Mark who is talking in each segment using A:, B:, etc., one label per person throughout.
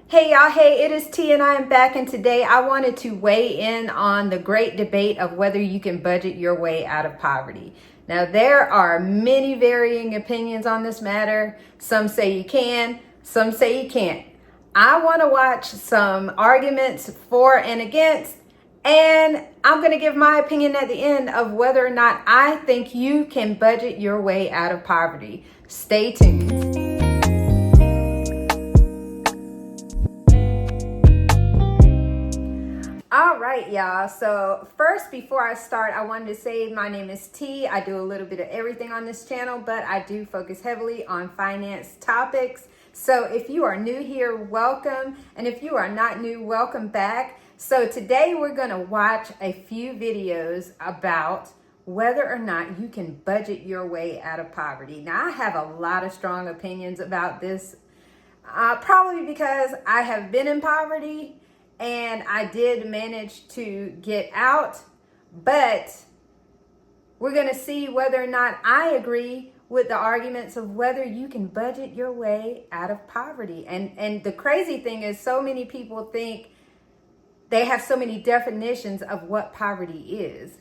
A: Hey y'all, hey, it is T and I am back, and today I wanted to weigh in on the great debate of whether you can budget your way out of poverty. Now, there are many varying opinions on this matter. Some say you can, some say you can't. I want to watch some arguments for and against, and I'm going to give my opinion at the end of whether or not I think you can budget your way out of poverty. Stay tuned. All right, y'all. So first, before I start, I wanted to say my name is T. I do a little bit of everything on this channel, but I do focus heavily on finance topics. So if you are new here, welcome. And if you are not new, welcome back. So today we're going to watch a few videos about whether or not you can budget your way out of poverty. Now, I have a lot of strong opinions about this, probably because I have been in poverty. And I did manage to get out, but we're going to see whether or not I agree with the arguments of whether you can budget your way out of poverty. And the crazy thing is, so many people think they have so many definitions of what poverty is.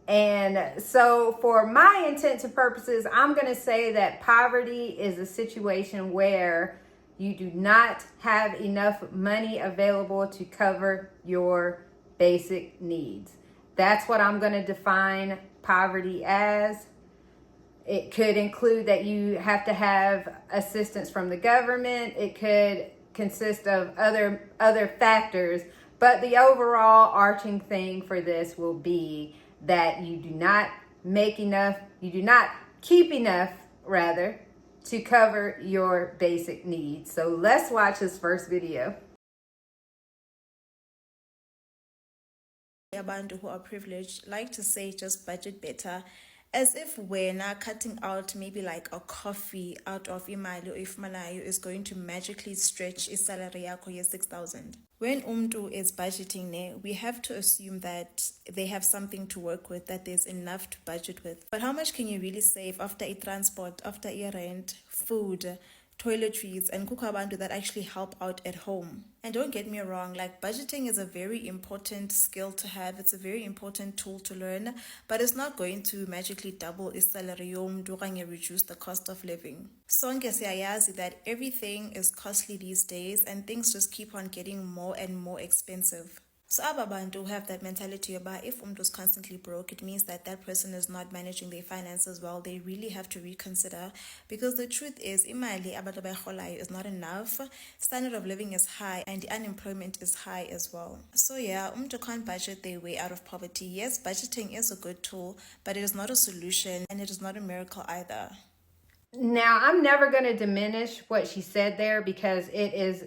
A: And so for my intents and purposes, I'm going to say that poverty is a situation where you do not have enough money available to cover your basic needs. That's what I'm going to define poverty as. It could include that you have to have assistance from the government. It could consist of other factors, but the overall arching thing for this will be that you do not make enough, you do not keep enough, rather, to cover your basic needs. So let's watch this first video.
B: Abantu who are privileged like to say just budget better, as if we're not cutting out maybe like a coffee out of imali or ifumanayo is going to magically stretch his salary yakho ye 6,000. When umntu is budgeting, we have to assume that they have something to work with, that there's enough to budget with. But how much can you really save after a transport, after a rent, food, toiletries, and kukho that actually help out at home? And don't get me wrong, like budgeting is a very important skill to have. It's a very important tool to learn, but it's not going to magically double his salary yomntu okanye reduce the cost of living. Sonke siyayazi that everything is costly these days and things just keep on getting more and more expensive. So abantu have that mentality about if umntu is constantly broke, it means that that person is not managing their finances well. They really have to reconsider, because the truth is imali abantu abayirholayo is not enough. Standard of living is high and the unemployment is high as well. So yeah, umntu can't budget their way out of poverty. Yes, budgeting is a good tool, but it is not a solution and it is not a miracle either.
A: Now, I'm never going to diminish what she said there, because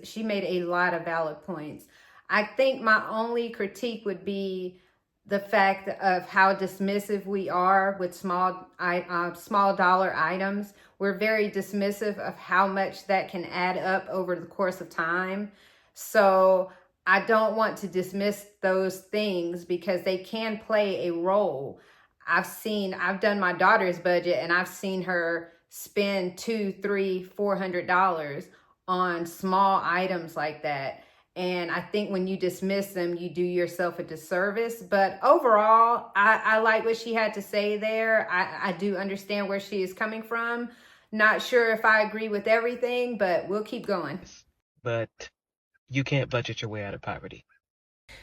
A: she made a lot of valid points. I think my only critique would be the fact of how dismissive we are with small dollar items. We're very dismissive of how much that can add up over the course of time. So I don't want to dismiss those things, because they can play a role. I've done my daughter's budget, and I've seen her spend $200, $300, $400 on small items like that. And I think when you dismiss them, you do yourself a disservice. But overall, I like what she had to say there. I do understand where she is coming from. Not sure if I agree with everything, but we'll keep going.
C: But you can't budget your way out of poverty.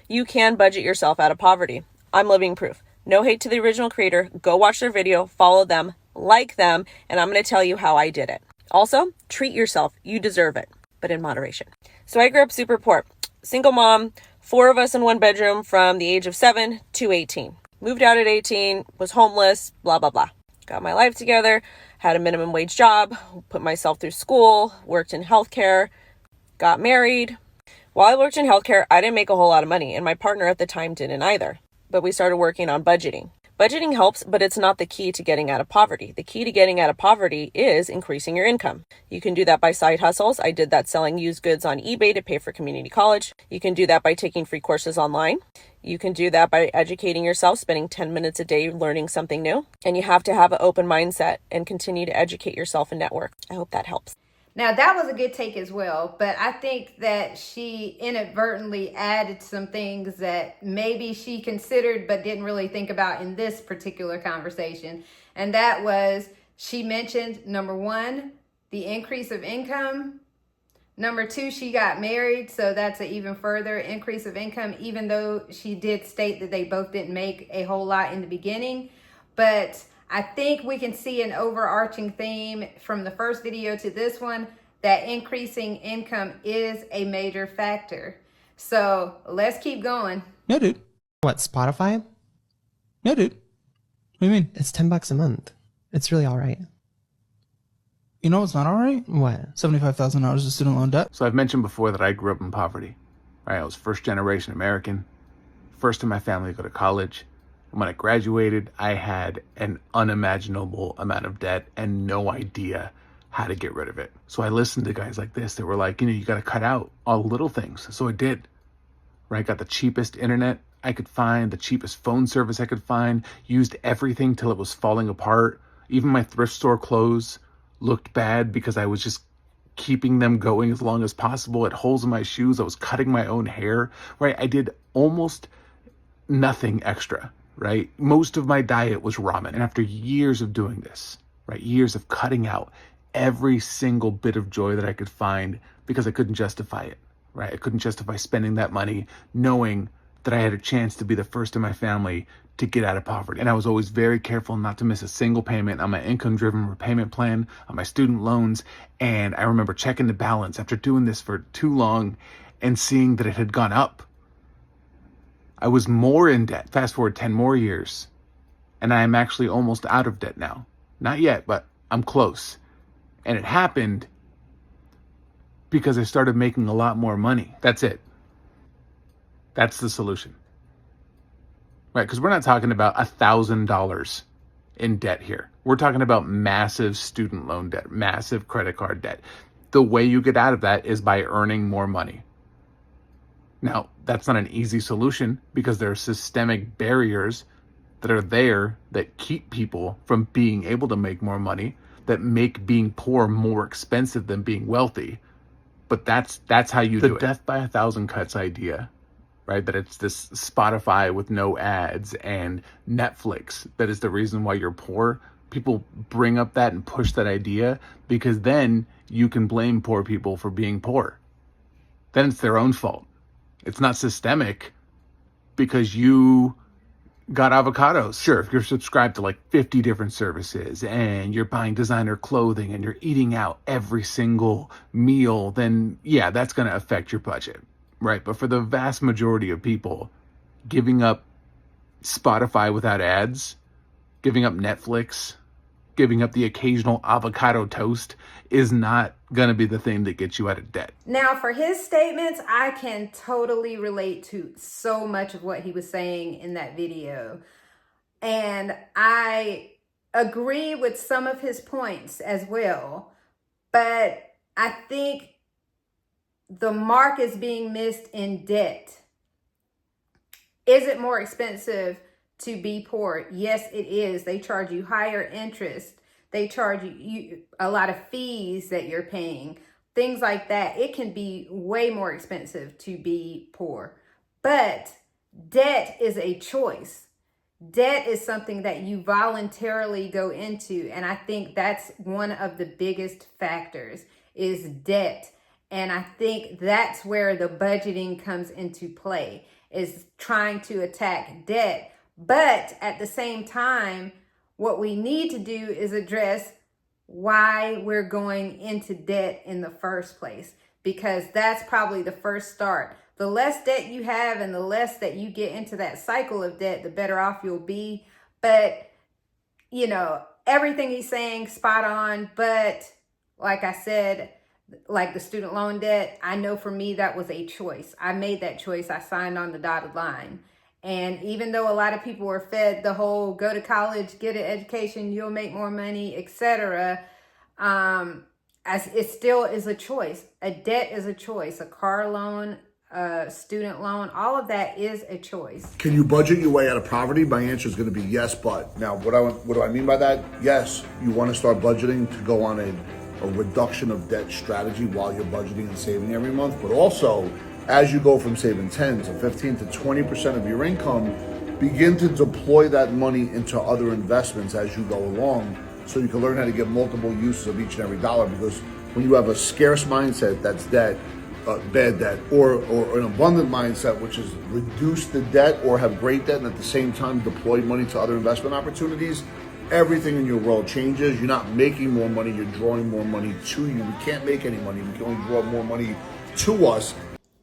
D: You can budget yourself out of poverty. I'm living proof. No hate to the original creator. Go watch their video, follow them, like them, and I'm going to tell you how I did it. Also, treat yourself. You deserve it, but in moderation. So I grew up super poor. Single mom, 4 of us in one bedroom from the age of 7 to 18. Moved out at 18, was homeless, blah, blah, blah. Got my life together, had a minimum wage job, put myself through school, worked in healthcare, got married. While I worked in healthcare, I didn't make a whole lot of money, and my partner at the time didn't either. But we started working on budgeting. Budgeting helps, but it's not the key to getting out of poverty. The key to getting out of poverty is increasing your income. You can do that by side hustles. I did that selling used goods on eBay to pay for community college. You can do that by taking free courses online. You can do that by educating yourself, spending 10 minutes a day learning something new. And you have to have an open mindset and continue to educate yourself and network. I hope that helps.
A: Now, that was a good take as well, but I think that she inadvertently added some things that maybe she considered but didn't really think about in this particular conversation. And that was, she mentioned, number one, the increase of income. Number two, she got married, so that's an even further increase of income, even though she did state that they both didn't make a whole lot in the beginning. But I think we can see an overarching theme from the first video to this one, that increasing income is a major factor. So let's keep going.
E: No, dude.
F: What, Spotify?
E: No, dude. What do you mean?
F: It's $10 a month. It's really all right.
E: You know what's not all right?
F: What?
E: $75,000 of student loan debt.
G: So I've mentioned before that I grew up in poverty. Right? I was first generation American, first in my family to go to college. And when I graduated, I had an unimaginable amount of debt and no idea how to get rid of it. So I listened to guys like this that were like, you got to cut out all the little things. So I did. Right? Got the cheapest internet I could find, the cheapest phone service I could find, used everything till it was falling apart. Even my thrift store clothes looked bad because I was just keeping them going as long as possible. Had holes in my shoes. I was cutting my own hair. Right? I did almost nothing extra. Right? Most of my diet was ramen. And after years of doing this, right, years of cutting out every single bit of joy that I could find because I couldn't justify it, right? I couldn't justify spending that money knowing that I had a chance to be the first in my family to get out of poverty. And I was always very careful not to miss a single payment on my income-driven repayment plan, on my student loans. And I remember checking the balance after doing this for too long and seeing that it had gone up. I was more in debt. Fast forward 10 more years, and I am actually almost out of debt now. Not yet, but I'm close. And it happened because I started making a lot more money. That's it. That's the solution. Right? Because we're not talking about $1,000 in debt here. We're talking about massive student loan debt, massive credit card debt. The way you get out of that is by earning more money. Now, that's not an easy solution because there are systemic barriers that are there that keep people from being able to make more money, that make being poor more expensive than being wealthy. But that's how you do it. The death by 1,000 cuts idea, right? That it's this Spotify with no ads and Netflix that is the reason why you're poor. People bring up that and push that idea because then you can blame poor people for being poor. Then it's their own fault. It's not systemic because you got avocados. Sure, if you're subscribed to like 50 different services and you're buying designer clothing and you're eating out every single meal, then yeah, that's going to affect your budget, right? But for the vast majority of people, giving up Spotify without ads, giving up Netflix, giving up the occasional avocado toast is not going to be the thing that gets you out of debt.
A: Now, for his statements, I can totally relate to so much of what he was saying in that video. And I agree with some of his points as well. But I think the mark is being missed in debt. Is it more expensive to be poor? Yes, it is. They charge you higher interest. They charge you a lot of fees that you're paying, things like that. It can be way more expensive to be poor. But debt is a choice. Debt is something that you voluntarily go into. And I think that's one of the biggest factors is debt. And I think that's where the budgeting comes into play, is trying to attack debt. But at the same time, what we need to do is address why we're going into debt in the first place, because that's probably the first start. The less debt you have and the less that you get into that cycle of debt, the better off you'll be. But, everything he's saying, spot on. But like I said, like the student loan debt, I know for me, that was a choice. I made that choice. I signed on the dotted line. And even though a lot of people were fed the whole go to college, get an education, you'll make more money, etc., as it still is a choice. A debt is a choice. A car loan, a student loan, all of that is a choice.
H: Can you budget your way out of poverty? My answer is going to be yes, but. Now, what do I mean by that? Yes, you want to start budgeting to go on a a reduction of debt strategy while you're budgeting and saving every month, but also as you go from saving 10 to 15 to 20% of your income, begin to deploy that money into other investments as you go along, so you can learn how to get multiple uses of each and every dollar. Because when you have a scarce mindset, that's debt, bad debt, or an abundant mindset, which is reduce the debt or have great debt and at the same time deploy money to other investment opportunities, everything in your world changes. You're not making more money, you're drawing more money to you. We can't make any money, we can only draw more money to us.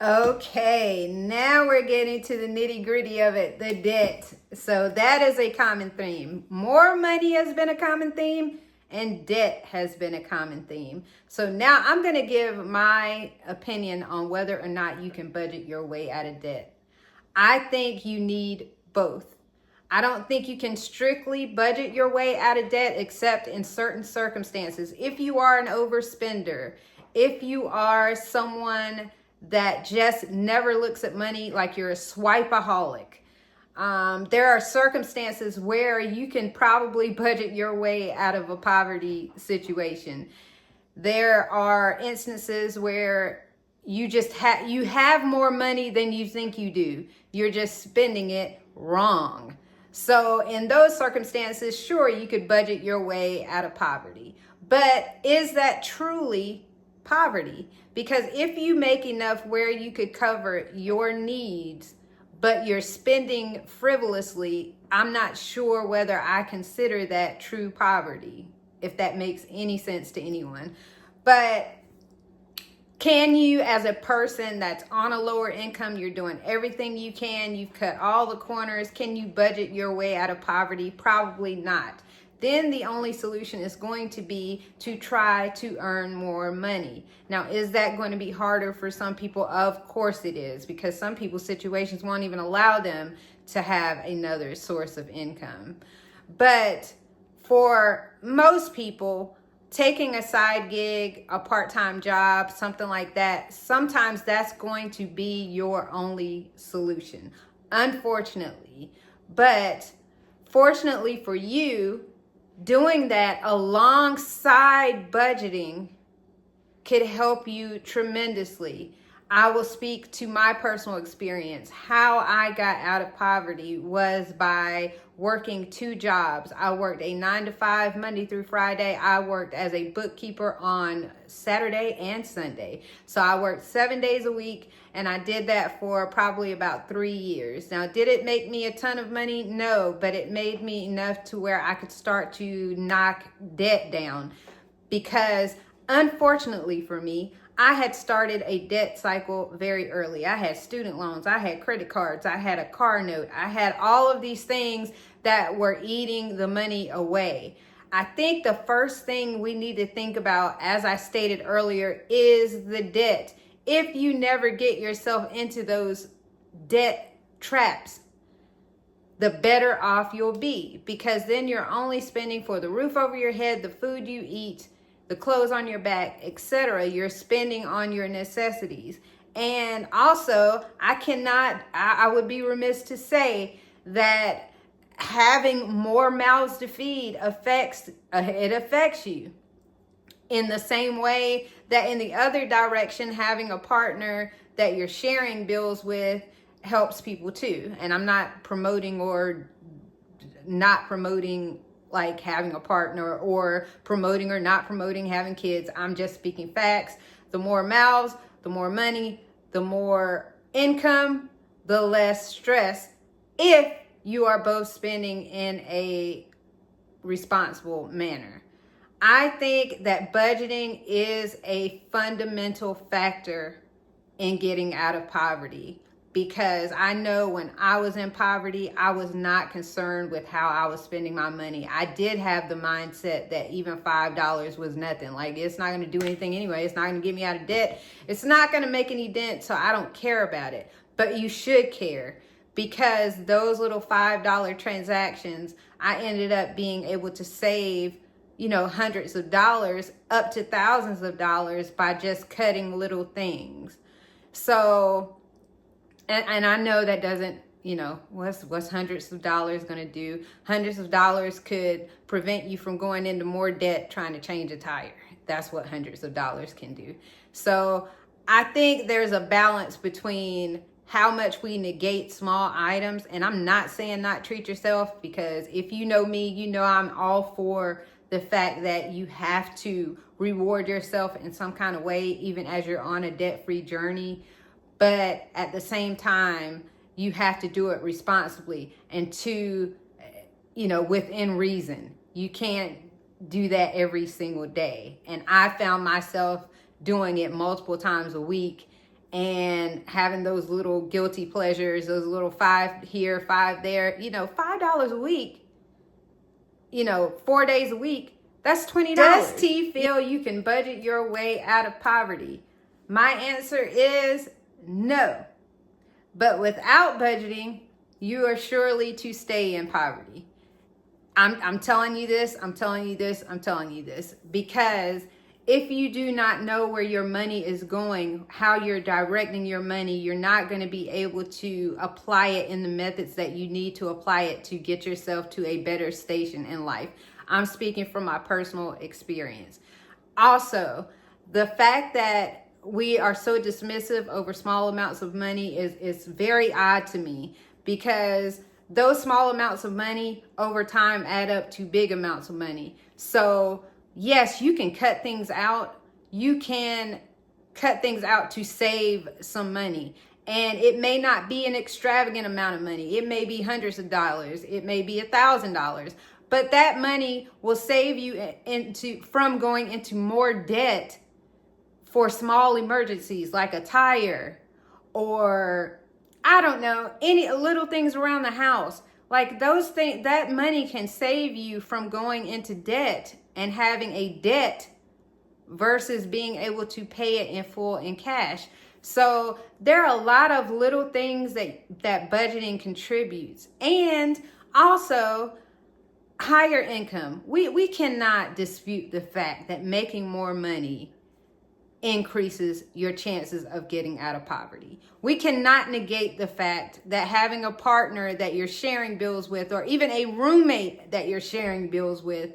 A: Okay, now we're getting to the nitty gritty of it, the debt. So that is a common theme. More money has been a common theme, and debt has been a common theme. So now I'm going to give my opinion on whether or not you can budget your way out of debt. I think you need both. I don't think you can strictly budget your way out of debt except in certain circumstances. If you are an overspender, if you are someone that just never looks at money, like you're a swipeaholic, there are circumstances where you can probably budget your way out of a poverty situation. There are instances where you just have more money than you think you do. You're just spending it wrong. So in those circumstances, sure, you could budget your way out of poverty. But is that truly poverty? Because if you make enough where you could cover your needs, but you're spending frivolously, I'm not sure whether I consider that true poverty, if that makes any sense to anyone. But can you, as a person that's on a lower income, you're doing everything you can, you've cut all the corners, can you budget your way out of poverty? Probably not. Then the only solution is going to be to try to earn more money. Now, is that going to be harder for some people? Of course it is, because some people's situations won't even allow them to have another source of income. But for most people, taking a side gig, a part-time job, something like that, sometimes that's going to be your only solution, unfortunately. But fortunately for you, doing that alongside budgeting could help you tremendously. I will speak to my personal experience. How I got out of poverty was by working 2 jobs. I worked a 9-to-5 Monday through Friday. I worked as a bookkeeper on Saturday and Sunday. So I worked 7 days a week, and I did that for probably about 3 years. Now, did it make me a ton of money? No, but it made me enough to where I could start to knock debt down, because unfortunately for me, I had started a debt cycle very early. I had student loans, I had credit cards, I had a car note, I had all of these things that were eating the money away. I think the first thing we need to think about, as I stated earlier, is the debt. If you never get yourself into those debt traps, the better off you'll be, because then you're only spending for the roof over your head, the food you eat, the clothes on your back, etc. You're spending on your necessities. And also, I would be remiss to say that having more mouths to feed affects you in the same way that in the other direction, having a partner that you're sharing bills with helps people too. And I'm not promoting or not promoting like having a partner, or promoting or not promoting having kids. I'm just speaking facts. The more mouths, the more money, the more income, the less stress, if you are both spending in a responsible manner. I think that budgeting is a fundamental factor in getting out of poverty, because I know when I was in poverty, I was not concerned with how I was spending my money. I did have the mindset that even $5 was nothing. Like, it's not going to do anything anyway. It's not going to get me out of debt. It's not going to make any dent, so I don't care about it. But you should care, because those little $5 transactions, I ended up being able to save, hundreds of dollars up to thousands of dollars by just cutting little things. So, and I know that doesn't, what's hundreds of dollars going to do? Hundreds of dollars could prevent you from going into more debt trying to change a tire. that's what hundreds of dollars can do. So I think there's a balance between how much we negate small items. And I'm not saying not treat yourself, because if you know me, you know I'm all for the fact that you have to reward yourself in some kind of way, even as you're on a debt-free journey. But at the same time, you have to do it responsibly and within reason. You can't do that every single day. And I found myself doing it multiple times a week and having those little guilty pleasures, those little 5 here, 5 there, $5 a week, 4 days a week, that's $20. Does T feel you can budget your way out of poverty? My answer is no. But without budgeting, you are surely to stay in poverty. I'm telling you this, I'm telling you this, I'm telling you this, because if you do not know where your money is going, how you're directing your money, you're not going to be able to apply it in the methods that you need to apply it to get yourself to a better station in life. I'm speaking from my personal experience. Also, the fact that we are so dismissive over small amounts of money is very odd to me, because those small amounts of money over time add up to big amounts of money. So yes, you can cut things out. You can cut things out to save some money. And it may not be an extravagant amount of money. It may be hundreds of dollars. It may be $1,000. But that money will save you from going into more debt for small emergencies like a tire, or I don't know, any little things around the house. Like those things, that money can save you from going into debt and having a debt versus being able to pay it in full in cash. So there are a lot of little things that budgeting contributes. And also higher income. We cannot dispute the fact that making more money increases your chances of getting out of poverty. We cannot negate the fact that having a partner that you're sharing bills with, or even a roommate that you're sharing bills with,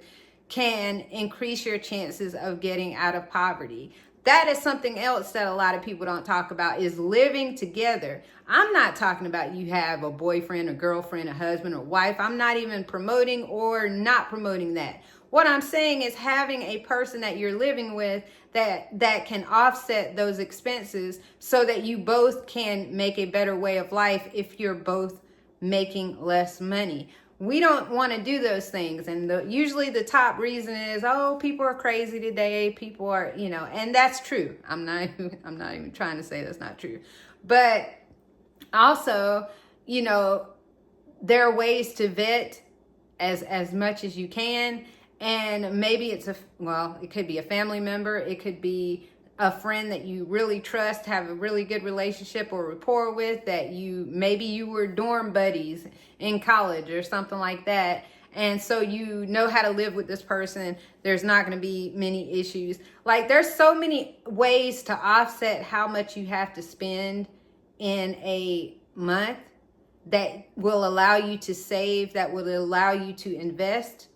A: can increase your chances of getting out of poverty. That is something else that a lot of people don't talk about, is living together. I'm not talking about you have a boyfriend, a girlfriend, a husband, or wife. I'm not even promoting or not promoting that. What I'm saying is having a person that you're living with that can offset those expenses so that you both can make a better way of life if you're both making less money. We don't want to do those things. And usually the top reason is, oh, people are crazy today. People are, and that's true. I'm not even trying to say that's not true. But also, there are ways to vet as much as you can. And maybe it could be a family member. It could be a friend that you really trust, have a really good relationship or rapport with, that maybe you were dorm buddies in college or something like that. And so you know how to live with this person. There's not going to be many issues. Like, there's so many ways to offset how much you have to spend in a month that will allow you to save, that will allow you to invest.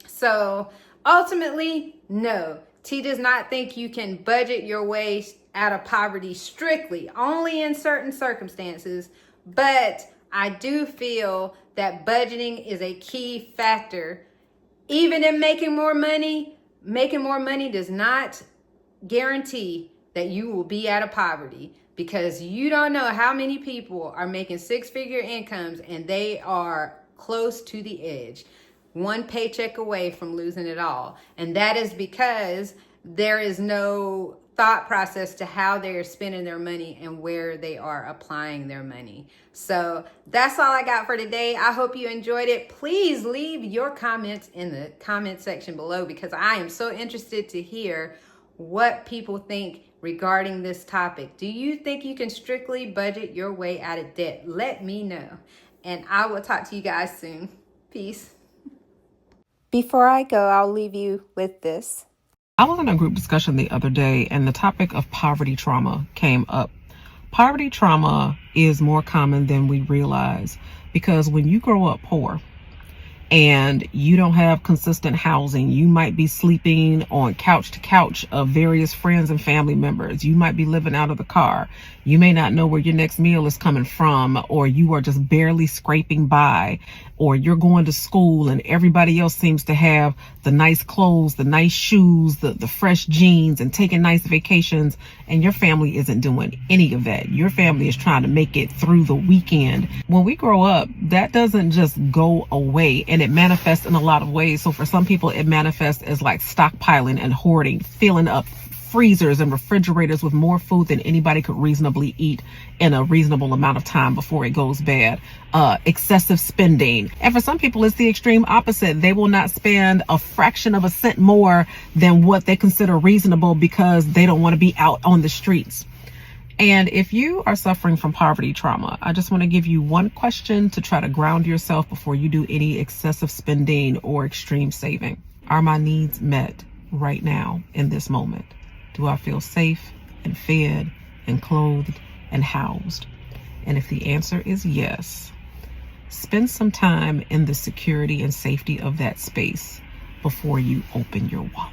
A: So ultimately, no, T does not think you can budget your way out of poverty strictly, only in certain circumstances. But I do feel that budgeting is a key factor. Even in making more money does not guarantee that you will be out of poverty, because you don't know how many people are making 6-figure incomes and they are close to the edge, one paycheck away from losing it all. And that is because there is no thought process to how they're spending their money and where they are applying their money. So that's all I got for today. I hope you enjoyed it. Please leave your comments in the comment section below, because I am so interested to hear what people think regarding this topic. Do you think you can strictly budget your way out of debt? Let me know. And I will talk to you guys soon. Peace. Before I go, I'll leave you with this.
I: I was in a group discussion the other day, and the topic of poverty trauma came up. Poverty trauma is more common than we realize, because when you grow up poor, and you don't have consistent housing. You might be sleeping on couch to couch of various friends and family members. You might be living out of the car. You may not know where your next meal is coming from, or you are just barely scraping by, or you're going to school and everybody else seems to have the nice clothes, the nice shoes, the fresh jeans, and taking nice vacations, and your family isn't doing any of that. Your family is trying to make it through the weekend. When we grow up, that doesn't just go away, and it manifests in a lot of ways. So for some people, it manifests as like stockpiling and hoarding, filling up freezers and refrigerators with more food than anybody could reasonably eat in a reasonable amount of time before it goes bad. Excessive spending. And for some people, it's the extreme opposite. They will not spend a fraction of a cent more than what they consider reasonable because they don't want to be out on the streets. And if you are suffering from poverty trauma, I just want to give you one question to try to ground yourself before you do any excessive spending or extreme saving. Are my needs met right now in this moment? Do I feel safe and fed and clothed and housed? And if the answer is yes, spend some time in the security and safety of that space before you open your wallet.